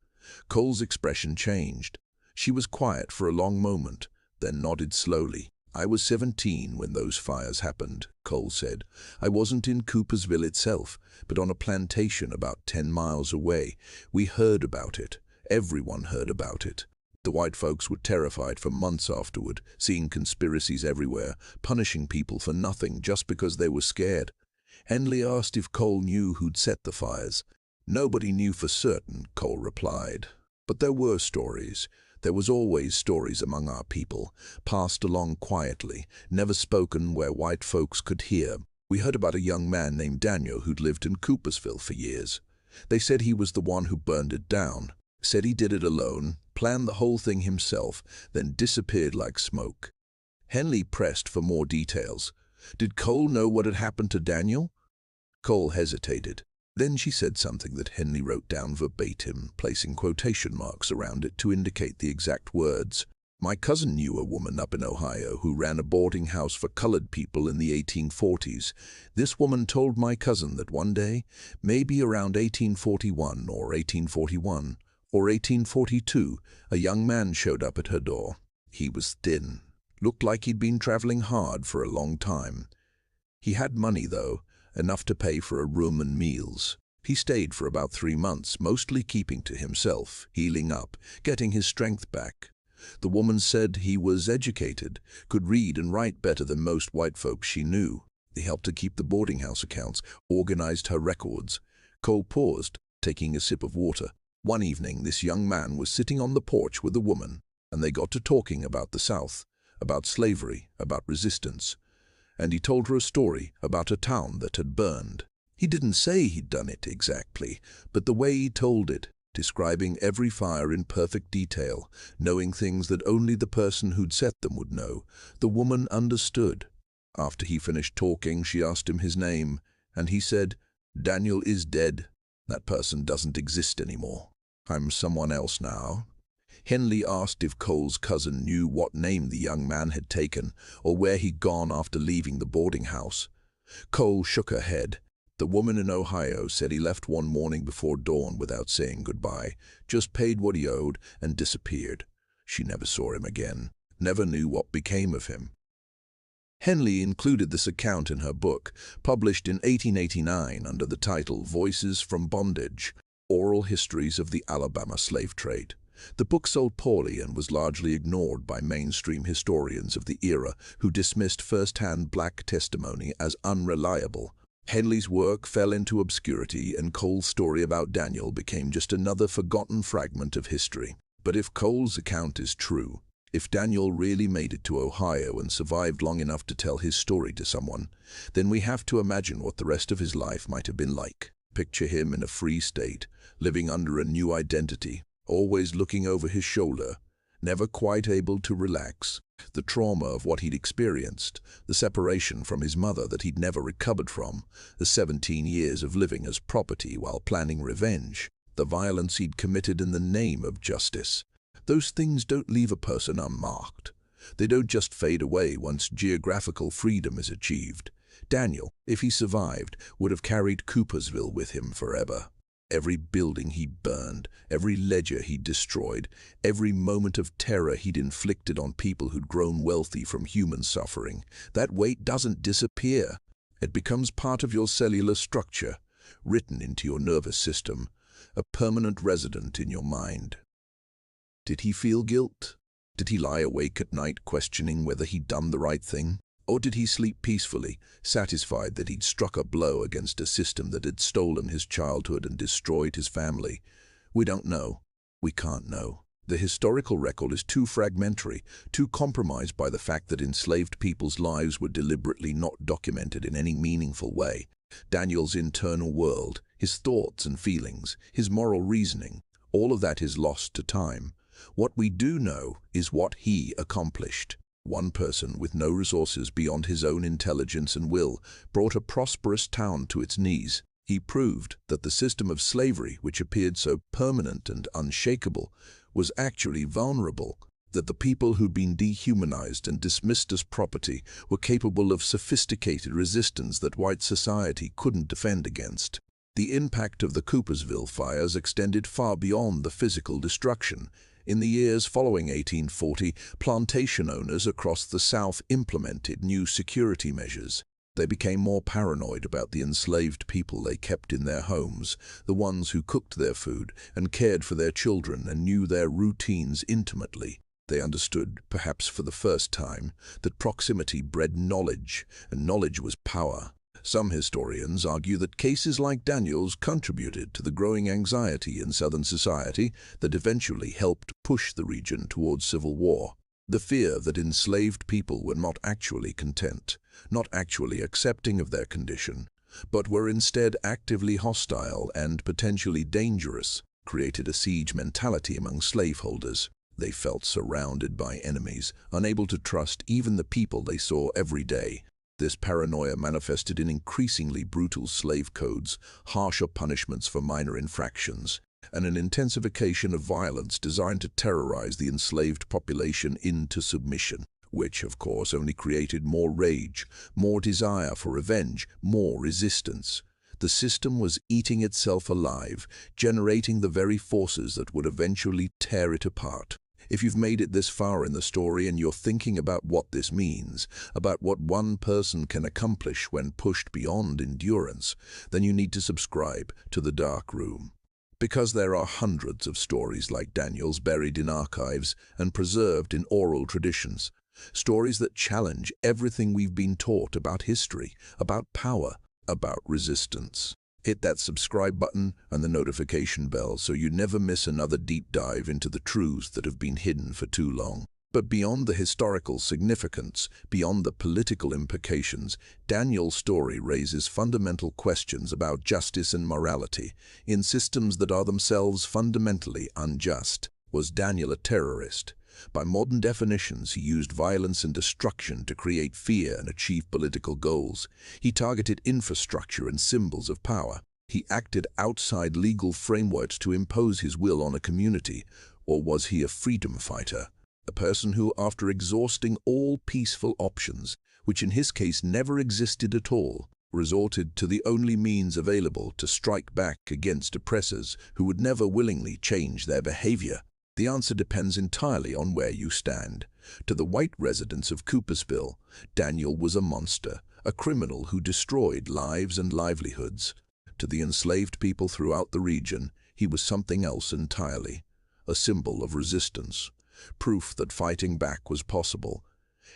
Cole's expression changed. She was quiet for a long moment, then nodded slowly. "I was 17 when those fires happened," Cole said. "I wasn't in Coopersville itself, but on a plantation about 10 miles away. We heard about it. Everyone heard about it. The white folks were terrified for months afterward, seeing conspiracies everywhere, punishing people for nothing just because they were scared." Henley asked if Cole knew who'd set the fires. "Nobody knew for certain," Cole replied. "But there were stories. There was always stories among our people, passed along quietly, never spoken where white folks could hear. We heard about a young man named Daniel who'd lived in Coopersville for years. They said he was the one who burned it down. Said he did it alone, planned the whole thing himself, then disappeared like smoke." Henley pressed for more details. Did Cole know what had happened to Daniel? Cole hesitated. Then she said something that Henley wrote down verbatim, placing quotation marks around it to indicate the exact words. "My cousin knew a woman up in Ohio who ran a boarding house for colored people in the 1840s. This woman told my cousin that one day, maybe around 1841 or 1841, or 1842, a young man showed up at her door. He was thin, looked like he'd been traveling hard for a long time. He had money, though, enough to pay for a room and meals. He stayed for about 3 months, mostly keeping to himself, healing up, getting his strength back. The woman said he was educated, could read and write better than most white folks she knew. He helped her keep the boarding house accounts, organized her records." Cole paused, taking a sip of water. "One evening, this young man was sitting on the porch with a woman, and they got to talking about the South, about slavery, about resistance. And he told her a story about a town that had burned. He didn't say he'd done it exactly, but the way he told it, describing every fire in perfect detail, knowing things that only the person who'd set them would know, the woman understood. After he finished talking, she asked him his name, and he said, 'Daniel is dead. That person doesn't exist anymore. I'm someone else now.'" Henley asked if Cole's cousin knew what name the young man had taken or where he'd gone after leaving the boarding house. Cole shook her head. "The woman in Ohio said he left one morning before dawn without saying goodbye, just paid what he owed and disappeared. She never saw him again, never knew what became of him." Henley included this account in her book, published in 1889 under the title Voices from Bondage, Oral Histories of the Alabama Slave Trade. The book sold poorly and was largely ignored by mainstream historians of the era who dismissed first-hand Black testimony as unreliable. Henley's work fell into obscurity, and Cole's story about Daniel became just another forgotten fragment of history. But if Cole's account is true, if Daniel really made it to Ohio and survived long enough to tell his story to someone, then we have to imagine what the rest of his life might have been like. Picture him in a free state, living under a new identity, always looking over his shoulder, never quite able to relax. The trauma of what he'd experienced, the separation from his mother that he'd never recovered from, the 17 years of living as property while planning revenge, the violence he'd committed in the name of justice. Those things don't leave a person unmarked. They don't just fade away once geographical freedom is achieved. Daniel, if he survived, would have carried Coopersville with him forever. Every building he burned, every ledger he destroyed, every moment of terror he'd inflicted on people who'd grown wealthy from human suffering, that weight doesn't disappear. It becomes part of your cellular structure, written into your nervous system, a permanent resident in your mind. Did he feel guilt? Did he lie awake at night questioning whether he'd done the right thing? Or did he sleep peacefully, satisfied that he'd struck a blow against a system that had stolen his childhood and destroyed his family? We don't know. We can't know. The historical record is too fragmentary, too compromised by the fact that enslaved people's lives were deliberately not documented in any meaningful way. Daniel's internal world, his thoughts and feelings, his moral reasoning, all of that is lost to time. What we do know is what he accomplished. One person with no resources beyond his own intelligence and will brought a prosperous town to its knees. He proved that the system of slavery, which appeared so permanent and unshakable, was actually vulnerable, that the people who'd been dehumanized and dismissed as property were capable of sophisticated resistance that white society couldn't defend against. The impact of the Coopersville fires extended far beyond the physical destruction. In the years following 1840, plantation owners across the South implemented new security measures. They became more paranoid about the enslaved people they kept in their homes, the ones who cooked their food and cared for their children and knew their routines intimately. They understood, perhaps for the first time, that proximity bred knowledge, and knowledge was power. Some historians argue that cases like Daniel's contributed to the growing anxiety in Southern society that eventually helped push the region towards civil war. The fear that enslaved people were not actually content, not actually accepting of their condition, but were instead actively hostile and potentially dangerous, created a siege mentality among slaveholders. They felt surrounded by enemies, unable to trust even the people they saw every day. This paranoia manifested in increasingly brutal slave codes, harsher punishments for minor infractions, and an intensification of violence designed to terrorize the enslaved population into submission, which, of course, only created more rage, more desire for revenge, more resistance. The system was eating itself alive, generating the very forces that would eventually tear it apart. If you've made it this far in the story and you're thinking about what this means, about what one person can accomplish when pushed beyond endurance, then you need to subscribe to The Dark Room. Because there are hundreds of stories like Daniel's buried in archives and preserved in oral traditions. Stories that challenge everything we've been taught about history, about power, about resistance. Hit that subscribe button and the notification bell so you never miss another deep dive into the truths that have been hidden for too long. But beyond the historical significance, beyond the political implications, Daniel's story raises fundamental questions about justice and morality in systems that are themselves fundamentally unjust. Was Daniel a terrorist? By modern definitions, he used violence and destruction to create fear and achieve political goals. He targeted infrastructure and symbols of power. He acted outside legal frameworks to impose his will on a community. Or was he a freedom fighter? A person who, after exhausting all peaceful options, which in his case never existed at all, resorted to the only means available to strike back against oppressors who would never willingly change their behavior. The answer depends entirely on where you stand. To the white residents of Coopersville, Daniel was a monster, a criminal who destroyed lives and livelihoods. To the enslaved people throughout the region, he was something else entirely, a symbol of resistance, proof that fighting back was possible,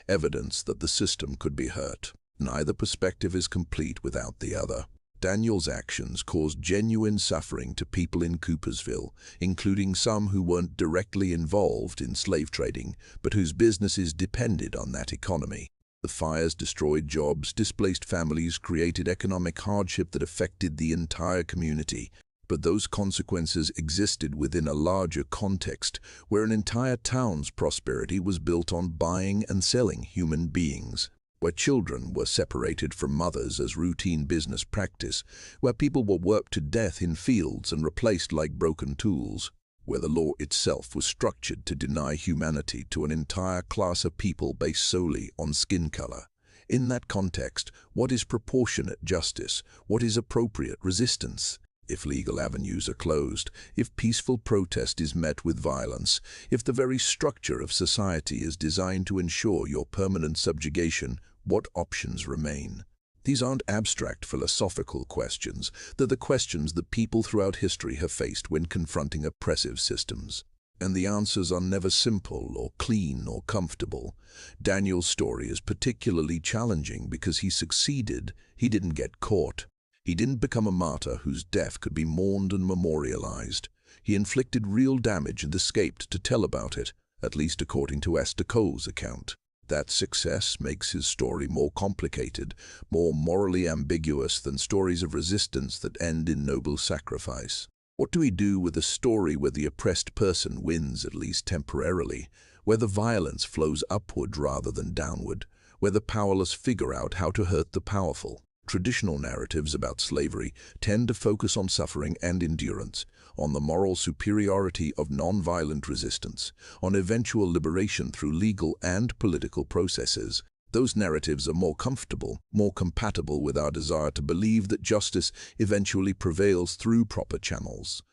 evidence that the system could be hurt. Neither perspective is complete without the other. Daniel's actions caused genuine suffering to people in Coopersville, including some who weren't directly involved in slave trading, but whose businesses depended on that economy. The fires destroyed jobs, displaced families, created economic hardship that affected the entire community. But those consequences existed within a larger context, where an entire town's prosperity was built on buying and selling human beings, where children were separated from mothers as routine business practice, where people were worked to death in fields and replaced like broken tools, where the law itself was structured to deny humanity to an entire class of people based solely on skin color. In that context, what is proportionate justice? What is appropriate resistance? if legal avenues are closed, if peaceful protest is met with violence, if the very structure of society is designed to ensure your permanent subjugation, what options remain? These aren't abstract philosophical questions. They're the questions that people throughout history have faced when confronting oppressive systems. And the answers are never simple or clean or comfortable. Daniel's story is particularly challenging because he succeeded. He didn't get caught. He didn't become a martyr whose death could be mourned and memorialized. He inflicted real damage and escaped to tell about it, at least according to Esther Cole's account. That success makes his story more complicated, more morally ambiguous than stories of resistance that end in noble sacrifice. What do we do with a story where the oppressed person wins, at least temporarily, where the violence flows upward rather than downward, where the powerless figure out how to hurt the powerful? Traditional narratives about slavery tend to focus on suffering and endurance, on the moral superiority of non-violent resistance, on eventual liberation through legal and political processes. Those narratives are more comfortable, more compatible with our desire to believe that justice eventually prevails through proper channels.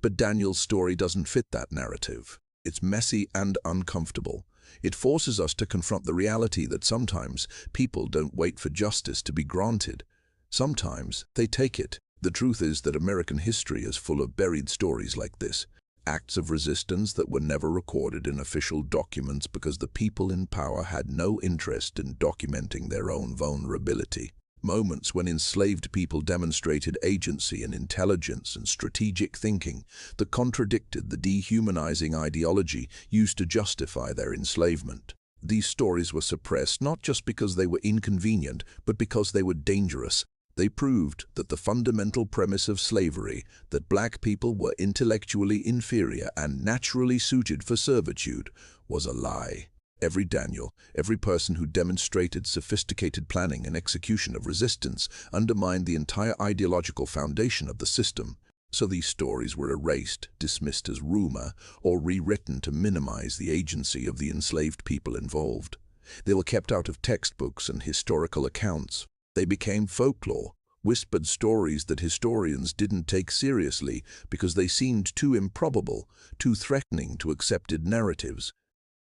But Daniel's story doesn't fit that narrative. It's messy and uncomfortable. It forces us to confront the reality that sometimes people don't wait for justice to be granted. Sometimes they take it. The truth is that American history is full of buried stories like this, acts of resistance that were never recorded in official documents because the people in power had no interest in documenting their own vulnerability. Moments when enslaved people demonstrated agency and intelligence and strategic thinking that contradicted the dehumanizing ideology used to justify their enslavement. These stories were suppressed not just because they were inconvenient, but because they were dangerous. They proved that the fundamental premise of slavery, that black people were intellectually inferior and naturally suited for servitude, was a lie. Every Daniel, every person who demonstrated sophisticated planning and execution of resistance undermined the entire ideological foundation of the system. So these stories were erased, dismissed as rumor, or rewritten to minimize the agency of the enslaved people involved. They were kept out of textbooks and historical accounts. They became folklore, whispered stories that historians didn't take seriously because they seemed too improbable, too threatening to accepted narratives.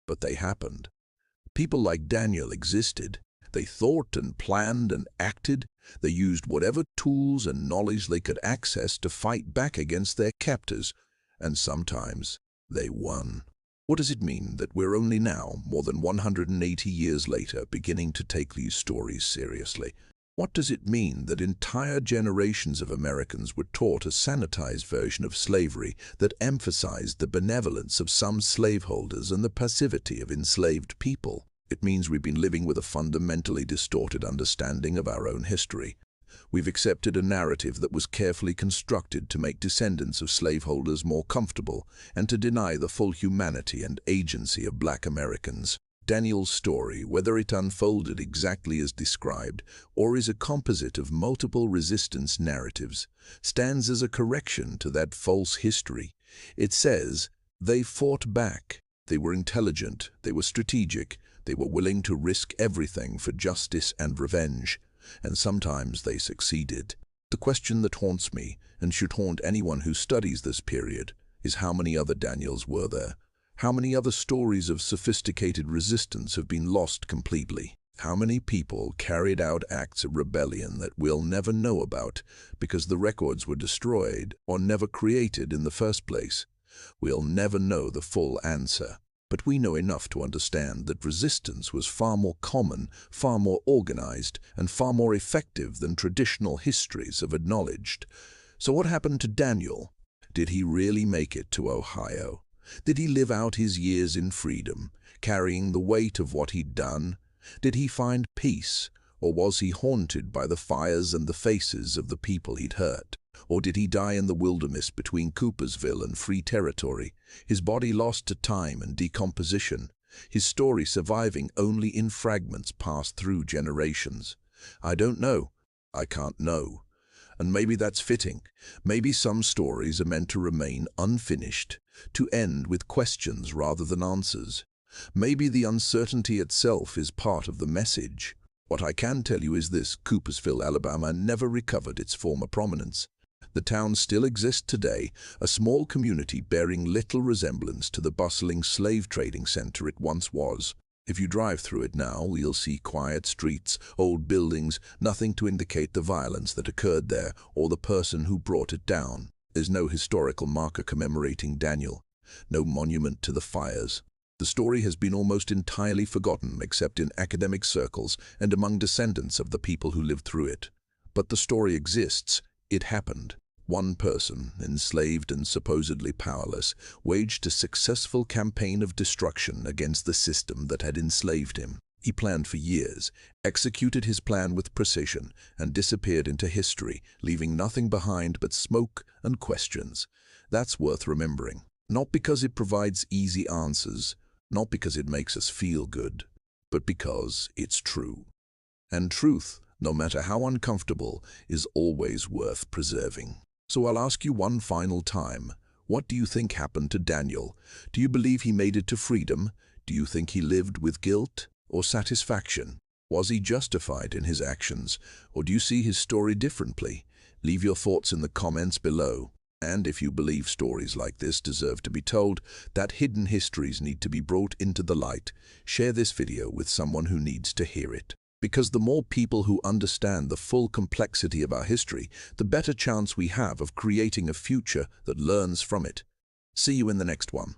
But they happened. People like Daniel existed. They thought and planned and acted. They used whatever tools and knowledge they could access to fight back against their captors, and sometimes they won. What does it mean that we're only now, more than 180 years later, beginning to take these stories seriously? What does it mean that entire generations of Americans were taught a sanitized version of slavery that emphasized the benevolence of some slaveholders and the passivity of enslaved people? It means we've been living with a fundamentally distorted understanding of our own history. We've accepted a narrative that was carefully constructed to make descendants of slaveholders more comfortable and to deny the full humanity and agency of black Americans. Daniel's story, whether it unfolded exactly as described or is a composite of multiple resistance narratives, stands as a correction to that false history. It says, they fought back. They were intelligent, they were strategic, they were willing to risk everything for justice and revenge, and sometimes they succeeded. The question that haunts me, and should haunt anyone who studies this period, is how many other Daniels were there? How many other stories of sophisticated resistance have been lost completely? How many people carried out acts of rebellion that we'll never know about because the records were destroyed or never created in the first place? We'll never know the full answer, but we know enough to understand that resistance was far more common, far more organized, and far more effective than traditional histories have acknowledged. So what happened to Daniel? Did he really make it to Ohio? Did he live out his years in freedom, carrying the weight of what he'd done? Did he find peace, or was he haunted by the fires and the faces of the people he'd hurt? Or did he die in the wilderness between Coopersville and Free Territory, his body lost to time and decomposition, his story surviving only in fragments passed through generations? I don't know. I can't know. And maybe that's fitting. Maybe some stories are meant to remain unfinished, to end with questions rather than answers. Maybe the uncertainty itself is part of the message. What I can tell you is this: Coopersville, Alabama never recovered its former prominence. The town still exists today, a small community bearing little resemblance to the bustling slave trading center it once was. If you drive through it now, you'll see quiet streets, old buildings, nothing to indicate the violence that occurred there or the person who brought it down. There's no historical marker commemorating Daniel, no monument to the fires. The story has been almost entirely forgotten except in academic circles and among descendants of the people who lived through it. But the story exists. It happened. One person, enslaved and supposedly powerless, waged a successful campaign of destruction against the system that had enslaved him. He planned for years, executed his plan with precision, and disappeared into history, leaving nothing behind but smoke and questions. That's worth remembering. Not because it provides easy answers, not because it makes us feel good, but because it's true. And truth, no matter how uncomfortable, is always worth preserving. So I'll ask you one final time, what do you think happened to Daniel? Do you believe he made it to freedom? Do you think he lived with guilt or satisfaction? Was he justified in his actions, or do you see his story differently? Leave your thoughts in the comments below. And if you believe stories like this deserve to be told, that hidden histories need to be brought into the light, share this video with someone who needs to hear it. Because the more people who understand the full complexity of our history, the better chance we have of creating a future that learns from it. See you in the next one.